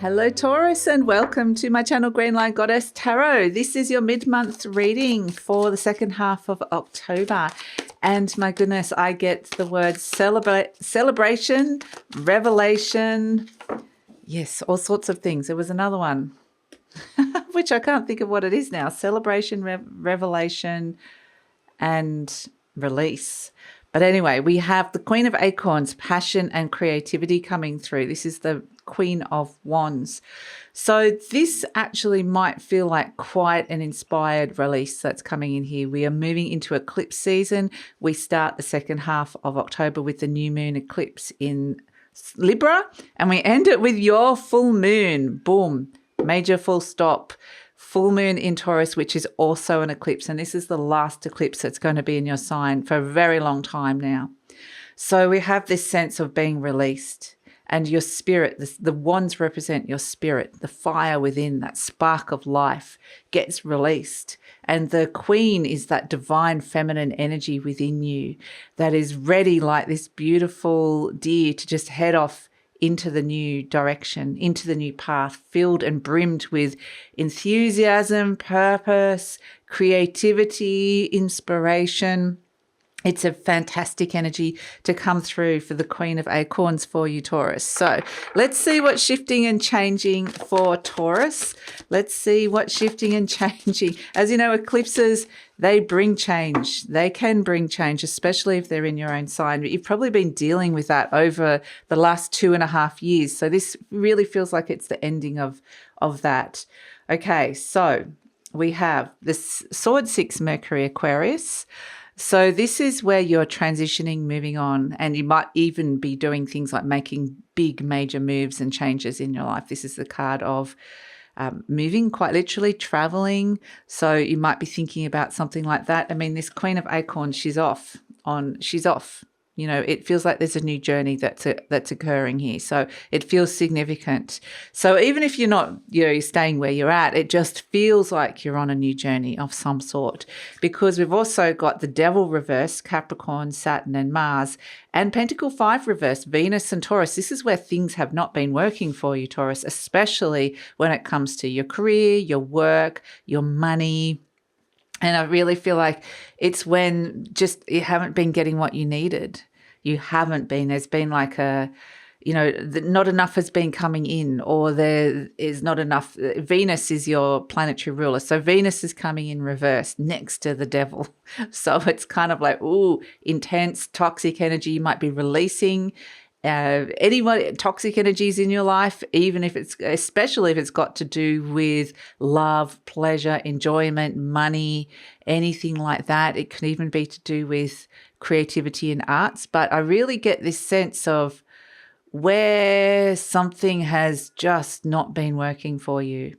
Hello Taurus, and welcome to my channel Greenlight Goddess Tarot. This is your mid-month reading for the second half of October. And my goodness, I get the words celebration, revelation, yes, all sorts of things. There was another one, which I can't think of what it is now. Celebration, revelation, and release. But anyway, we have the Queen of Acorns, passion and creativity coming through. This is the Queen of Wands. So this actually might feel like quite an inspired release that's coming in here. We are moving into eclipse season. We start the second half of October with the new moon eclipse in Libra, and we end it with your full moon. Boom, major full stop. Full moon in Taurus, which is also an eclipse. And this is the last eclipse that's going to be in your sign for a very long time now. So we have this sense of being released, and your spirit, the wands represent your spirit, the fire within, that spark of life gets released. And the queen is that divine feminine energy within you that is ready like this beautiful deer to just head off into the new direction, into the new path, filled and brimmed with enthusiasm, purpose, creativity, inspiration. It's a fantastic energy to come through for the Queen of Acorns for you, Taurus. So let's see what's shifting and changing for Taurus. Let's see what's shifting and changing. As you know, eclipses, they bring change. They can bring change, especially if they're in your own sign. But you've probably been dealing with that over the last 2.5 years. So this really feels like it's the ending of that. Okay, so we have this Sword 6 Mercury Aquarius. So this is where you're transitioning, moving on, and you might even be doing things like making big major moves and changes in your life. This is the card of moving, quite literally, traveling. So you might be thinking about something like that. I mean, this Queen of Acorns, she's off. You know, it feels like there's a new journey that's occurring here. So it feels significant. So even if you're not, you're staying where you're at, it just feels like you're on a new journey of some sort, because we've also got the Devil reverse, Capricorn, Saturn and Mars, and Pentacle 5 reverse, Venus and Taurus. This is where things have not been working for you, Taurus, especially when it comes to your career, your work, your money. And I really feel like it's when just you haven't been getting what you needed. You haven't been. There's been like not enough has been coming in, or there is not enough. Venus is your planetary ruler. So Venus is coming in reverse next to the Devil. So it's kind of like, ooh, intense, toxic energy you might be releasing. Toxic energies in your life, especially if it's got to do with love, pleasure, enjoyment, money, anything like that. It can even be to do with creativity and arts. But I really get this sense of where something has just not been working for you.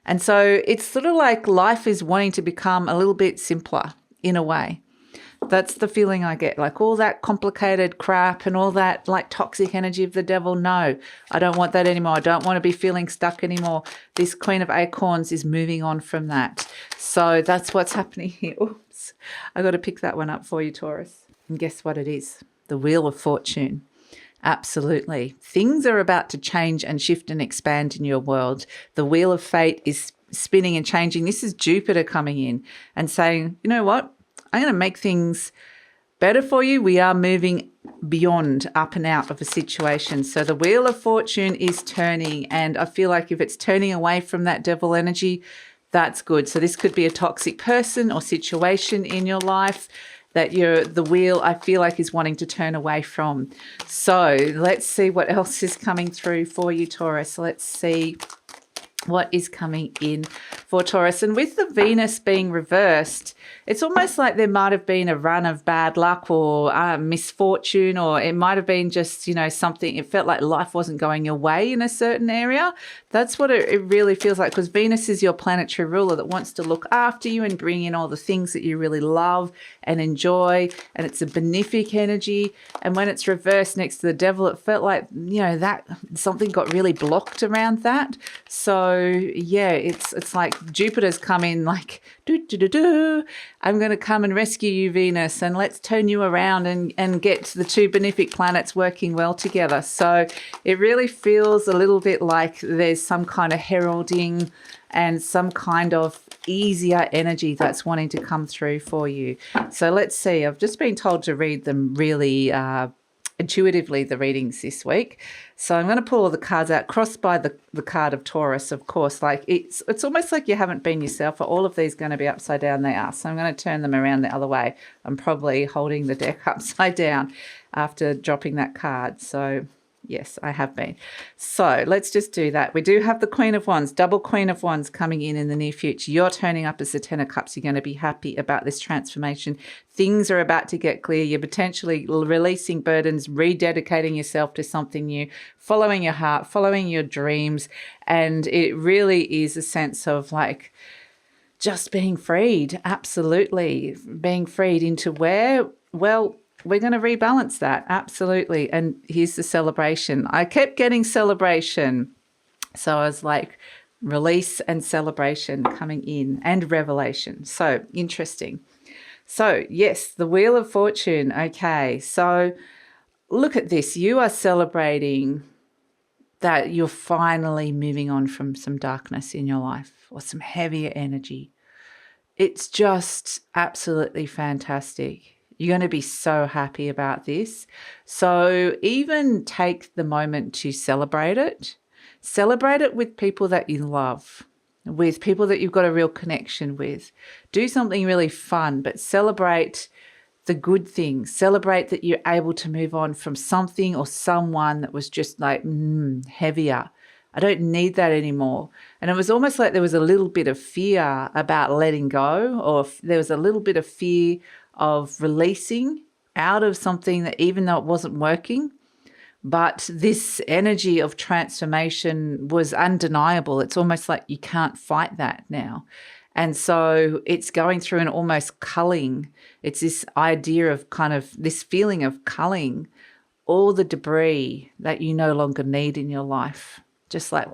And so it's sort of like life is wanting to become a little bit simpler in a way. That's the feeling I get, like all that complicated crap and all that like toxic energy of the Devil. No, I don't want that anymore. I don't want to be feeling stuck anymore. This Queen of Acorns is moving on from that. So that's what's happening here. Oops, I got to pick that one up for you, Taurus. And guess what it is? The Wheel of Fortune. Absolutely. Things are about to change and shift and expand in your world. The Wheel of Fate is spinning and changing. This is Jupiter coming in and saying, you know what? I'm going to make things better for you. We are moving beyond up and out of a situation. So the Wheel of Fortune is turning, and I feel like if it's turning away from that Devil energy, that's good. So this could be a toxic person or situation in your life that the wheel, I feel like, is wanting to turn away from. So let's see what else is coming through for you, Taurus. Let's see what is coming in for Taurus. And with the Venus being reversed, it's almost like there might have been a run of bad luck or misfortune, or it might have been just, something, it felt like life wasn't going your way in a certain area. That's what it really feels like, because Venus is your planetary ruler that wants to look after you and bring in all the things that you really love and enjoy, and it's a benefic energy. And when it's reversed next to the Devil, it felt like, that something got really blocked around that. So So yeah, it's like Jupiter's come in like, I'm going to come and rescue you, Venus, and let's turn you around and get the two benefic planets working well together. So it really feels a little bit like there's some kind of heralding and some kind of easier energy that's wanting to come through for you. So let's see. I've just been told to read them really intuitively, the readings this week. So I'm going to pull all the cards out, crossed by the card of Taurus, of course. Like it's almost like you haven't been yourself. Are all of these going to be upside down? They are. So I'm going to turn them around the other way. I'm probably holding the deck upside down after dropping that card. So yes, I have been. So let's just do that. We do have the Queen of Wands, double Queen of Wands coming in the near future. You're turning up as the Ten of Cups. You're going to be happy about this transformation. Things are about to get clear. You're potentially releasing burdens, rededicating yourself to something new, following your heart, following your dreams. And it really is a sense of like just being freed. Absolutely. Being freed into where? Well, we're going to rebalance that. Absolutely. And here's the celebration. I kept getting celebration. So I was like, release and celebration coming in and revelation. So interesting. So yes, the Wheel of Fortune. Okay. So look at this. You are celebrating that you're finally moving on from some darkness in your life or some heavier energy. It's just absolutely fantastic. You're going to be so happy about this. So even take the moment to celebrate it. Celebrate it with people that you love, with people that you've got a real connection with. Do something really fun, but celebrate the good things. Celebrate that you're able to move on from something or someone that was just like heavier. I don't need that anymore. And it was almost like there was a little bit of fear about letting go, or there was a little bit of fear of releasing out of something that even though it wasn't working, but this energy of transformation was undeniable. It's almost like you can't fight that now. And so it's going through an almost culling. It's this idea of kind of this feeling of culling all the debris that you no longer need in your life. Just like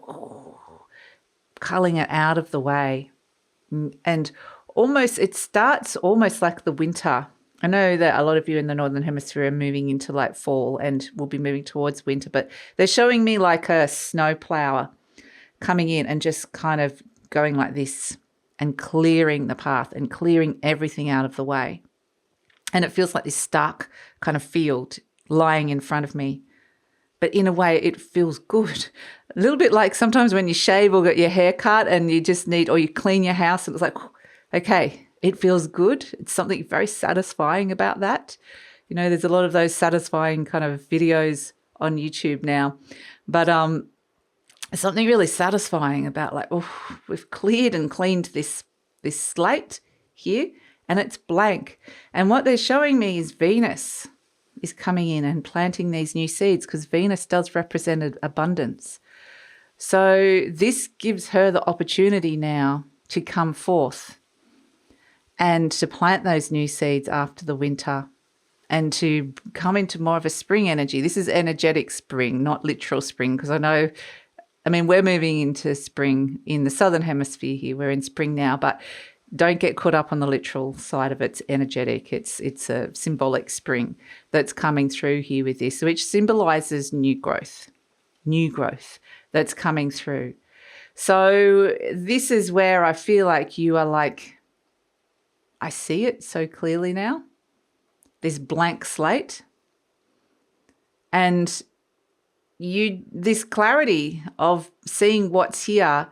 culling it out of the way. And almost, it starts almost like the winter. I know that a lot of you in the Northern Hemisphere are moving into like fall and will be moving towards winter, but they're showing me like a snow plower coming in and just kind of going like this and clearing the path and clearing everything out of the way. And it feels like this stark kind of field lying in front of me. But in a way, it feels good. A little bit like sometimes when you shave or get your hair cut and you just need, or you clean your house, and it's like, okay, it feels good. It's something very satisfying about that. You know, there's a lot of those satisfying kind of videos on YouTube now. But something really satisfying about like, oh, we've cleared and cleaned this slate here and it's blank. And what they're showing me is Venus is coming in and planting these new seeds, because Venus does represent abundance. So this gives her the opportunity now to come forth and to plant those new seeds after the winter and to come into more of a spring energy. This is energetic spring, not literal spring, because we're moving into spring in the Southern Hemisphere here. We're in spring now, but don't get caught up on the literal side of it. It's energetic. It's a symbolic spring that's coming through here with this, which symbolizes new growth that's coming through. So this is where I feel like you are like, I see it so clearly now, this blank slate. And this clarity of seeing what's here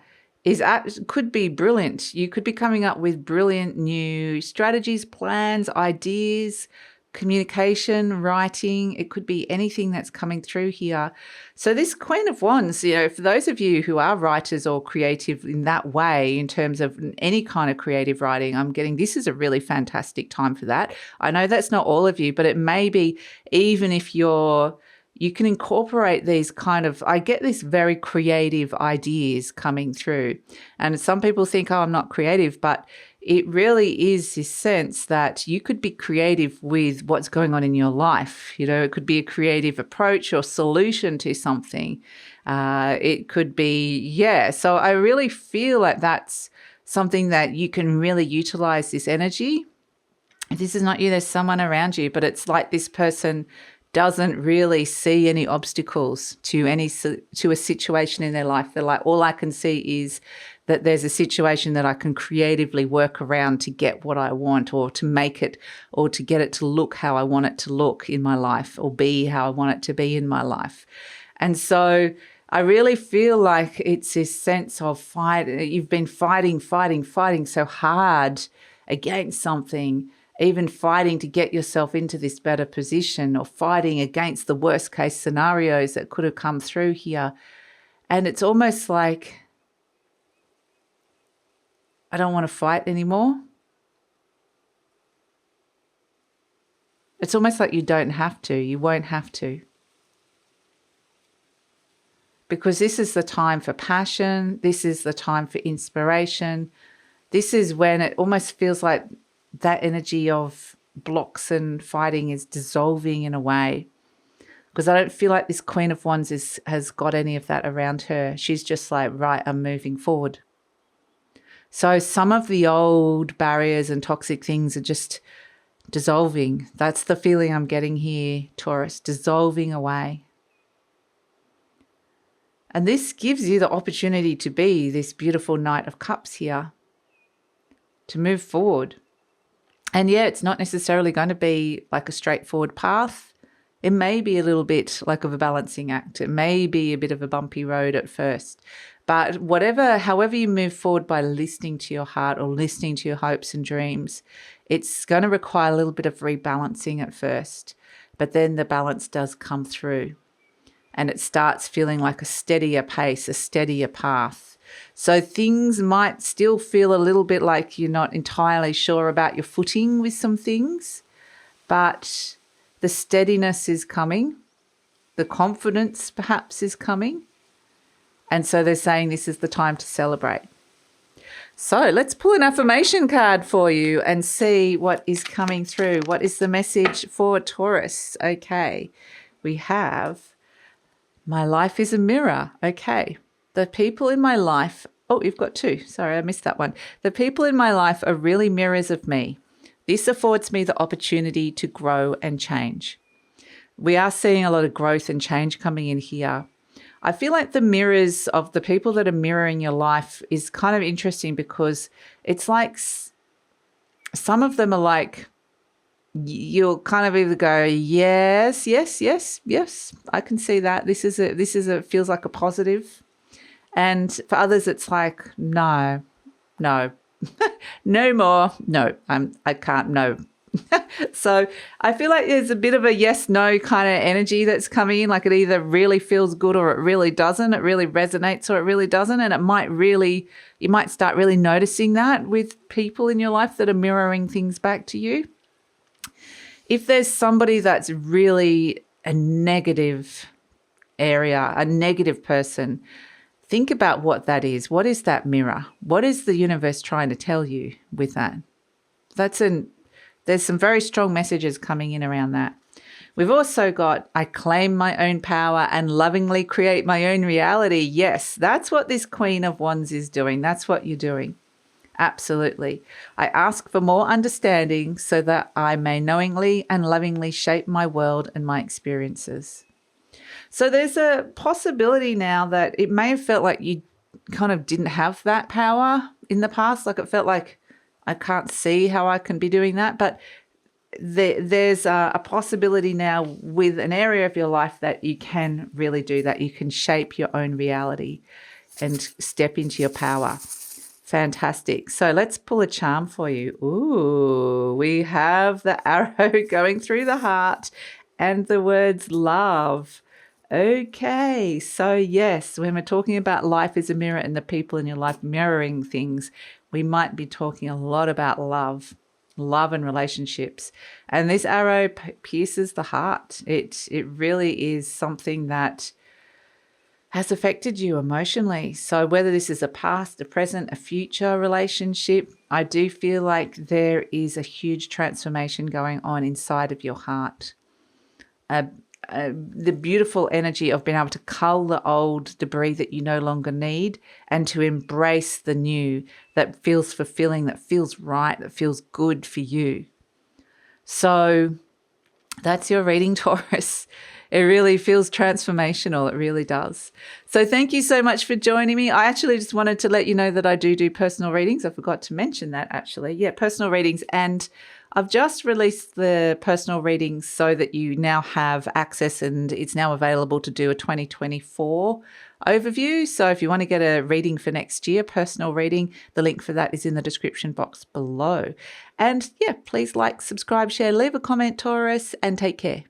could be brilliant. You could be coming up with brilliant new strategies, plans, ideas, communication, writing. It could be anything that's coming through here. So this Queen of Wands, for those of you who are writers or creative in that way, in terms of any kind of creative writing, I'm getting this is a really fantastic time for that. I know that's not all of you, but it may be, even if you're you can incorporate these kind of, I get this very creative ideas coming through. And some people think, oh, I'm not creative, but it really is this sense that you could be creative with what's going on in your life. You know, it could be a creative approach or solution to something. It could be, yeah. So I really feel like that's something that you can really utilize this energy. If this is not you, there's someone around you, but it's like this person doesn't really see any obstacles to a situation in their life. They're like, all I can see is that there's a situation that I can creatively work around to get what I want, or to make it, or to get it to look how I want it to look in my life, or be how I want it to be in my life. And so I really feel like it's this sense of fight. You've been fighting so hard against something, even fighting to get yourself into this better position, or fighting against the worst case scenarios that could have come through here. And it's almost like, I don't want to fight anymore. It's almost like you don't have to. You won't have to. Because this is the time for passion. This is the time for inspiration. This is when it almost feels like that energy of blocks and fighting is dissolving in a way. Because I don't feel like this Queen of Wands has got any of that around her. She's just like, right, I'm moving forward. So some of the old barriers and toxic things are just dissolving. That's the feeling I'm getting here, Taurus, dissolving away. And this gives you the opportunity to be this beautiful Knight of Cups here, to move forward. And yeah, it's not necessarily going to be like a straightforward path. It may be a little bit like of a balancing act. It may be a bit of a bumpy road at first. But however you move forward by listening to your heart or listening to your hopes and dreams, it's going to require a little bit of rebalancing at first. But then the balance does come through. And it starts feeling like a steadier pace, a steadier path. So things might still feel a little bit like you're not entirely sure about your footing with some things, but the steadiness is coming. The confidence perhaps is coming. And so they're saying this is the time to celebrate. So let's pull an affirmation card for you and see what is coming through. What is the message for Taurus? Okay, we have, my life is a mirror. Okay. The people in my life, oh, you've got two. Sorry, I missed that one. The people in my life are really mirrors of me. This affords me the opportunity to grow and change. We are seeing a lot of growth and change coming in here. I feel like the mirrors of the people that are mirroring your life is kind of interesting, because it's like some of them are like, you'll kind of either go, yes, I can see that. This is feels like a positive. And for others, it's like, no, no more. No, I can't, no. So I feel like there's a bit of a yes, no kind of energy that's coming in. Like it either really feels good or it really doesn't. It really resonates or it really doesn't. And you might start really noticing that with people in your life that are mirroring things back to you. If there's somebody that's really a negative area, a negative person, think about what that is. What is that mirror? What is the universe trying to tell you with that? There's some very strong messages coming in around that. We've also got, I claim my own power and lovingly create my own reality. Yes, that's what this Queen of Wands is doing. That's what you're doing. Absolutely. I ask for more understanding so that I may knowingly and lovingly shape my world and my experiences. So there's a possibility now that it may have felt like you kind of didn't have that power in the past. Like it felt like, I can't see how I can be doing that. But there's a possibility now with an area of your life that you can really do that. You can shape your own reality and step into your power. Fantastic. So let's pull a charm for you. Ooh, we have the arrow going through the heart and the words love. Okay, so yes, when we're talking about life is a mirror and the people in your life mirroring things, we might be talking a lot about love. love and relationships. And this arrow pierces the heart. It really is something that has affected you emotionally. So whether this is a past, a present, a future relationship, I do feel like there is a huge transformation going on inside of your heart. The beautiful energy of being able to cull the old debris that you no longer need and to embrace the new that feels fulfilling, that feels right, that feels good for you. So that's your reading, Taurus. It really feels transformational. It really does. So thank you so much for joining me. I actually just wanted to let you know that I do personal readings. I forgot to mention that actually. Yeah, personal readings. And I've just released the personal readings so that you now have access, and it's now available to do a 2024 overview. So if you want to get a reading for next year, personal reading, the link for that is in the description box below. And yeah, please like, subscribe, share, leave a comment, Taurus, and take care.